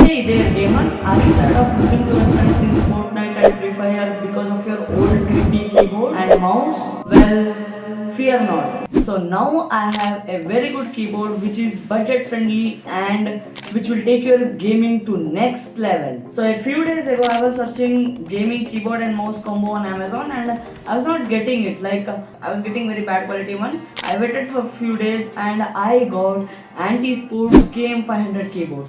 Hey there gamers, are you tired of losing to your friends in Fortnite and Free Fire because of your old creepy keyboard and mouse? Well, fear not. So now I have a very good keyboard which is budget friendly and which will take your gaming to next level. So a few days ago I was searching gaming keyboard and mouse combo on Amazon and I was not getting it. I was getting very bad quality one. I waited for a few days and I got anti-sports KM500 keyboard.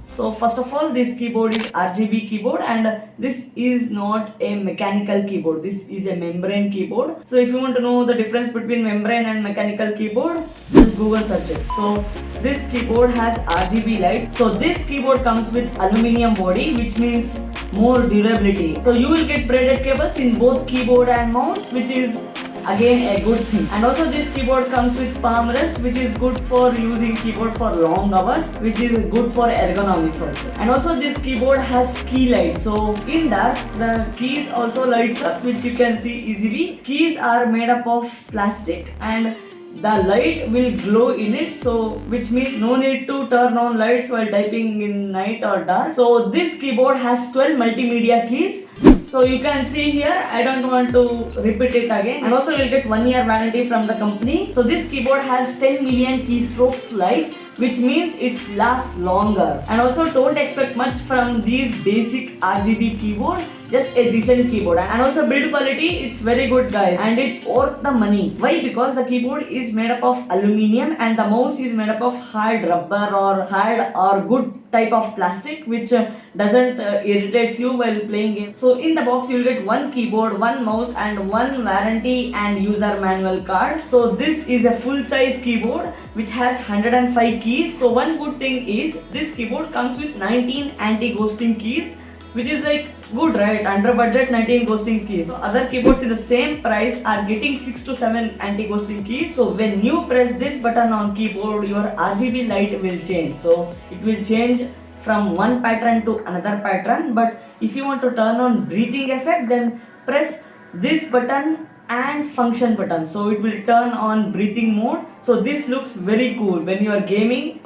So first of all, this keyboard is RGB keyboard and this is not a mechanical keyboard. This is a membrane keyboard. So if you want to know the difference between membrane and mechanical keyboard, just Google search it. So this keyboard has RGB lights. So this keyboard comes with aluminum body, which means more durability. So you will get braided cables in both keyboard and mouse, which is again a good thing. And also this keyboard comes with palm rest, which is good for using keyboard for long hours, which is good for ergonomics also. And also this keyboard has key light, so in dark the keys also lights up, which you can see easily. Keys are made up of plastic and the light will glow in it, so which means no need to turn on lights while typing in night or dark. So this keyboard has 12 multimedia keys. So you can see here, I don't want to repeat it again. And also you'll get 1 year warranty from the company. So this keyboard has 10 million keystrokes life, which means it lasts longer. And also don't expect much from these basic RGB keyboards, just a decent keyboard. And also build quality, it's very good guys, and it's worth the money. Why? Because the keyboard is made up of aluminium and the mouse is made up of hard rubber or hard or good type of plastic, which doesn't irritates you while playing games. So in the box you'll get one keyboard, one mouse and one warranty and user manual card. So this is a full size keyboard which has 105 keys. So one good thing is this keyboard comes with 19 anti-ghosting keys, which is like good, right? Under budget 19 ghosting keys. So other keyboards in the same price are getting 6 to 7 anti-ghosting keys. So when you press this button on keyboard, your RGB light will change. So it will change from one pattern to another pattern. But if you want to turn on breathing effect, then press this button and function button. So it will turn on breathing mode. So this looks very cool when you are gaming.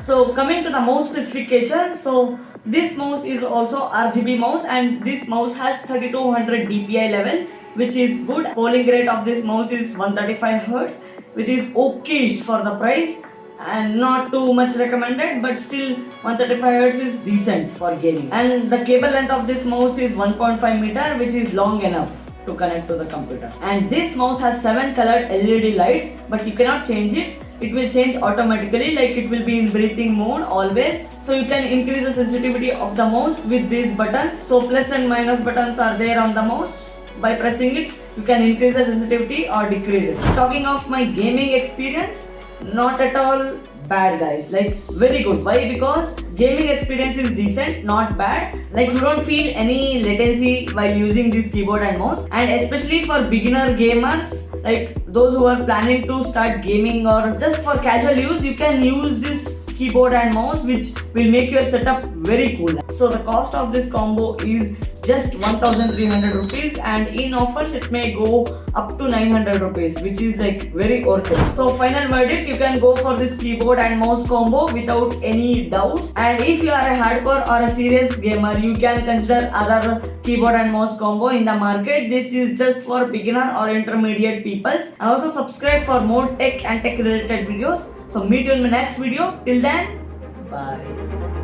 So coming to the mouse specification, so this mouse is also RGB mouse and this mouse has 3200 DPI level, which is good. Polling rate of this mouse is 135 Hz, which is okayish for the price and not too much recommended, but still 135 Hz is decent for gaming. And the cable length of this mouse is 1.5 meter, which is long enough to connect to the computer. And this mouse has 7 colored LED lights, but you cannot change it. It will change automatically, like it will be in breathing mode always. So you can increase the sensitivity of the mouse with these buttons. So plus and minus buttons are there on the mouse. By pressing it, you can increase the sensitivity or decrease it. Talking of my gaming experience, not at all bad guys, like very good. Why? Because gaming experience is decent, not bad. Like you don't feel any latency while using this keyboard and mouse, and especially for beginner gamers, like those who are planning to start gaming or just for casual use, you can use this keyboard and mouse, which will make your setup very cool. So the cost of this combo is just 1300 rupees, and in offers it may go up to 900 rupees, which is like very worth it. So final verdict, you can go for this keyboard and mouse combo without any doubts. And if you are a hardcore or a serious gamer, you can consider other keyboard and mouse combo in the market. This is just for beginner or intermediate people. And also subscribe for more tech and tech related videos. So meet you in my next video. Till then, bye.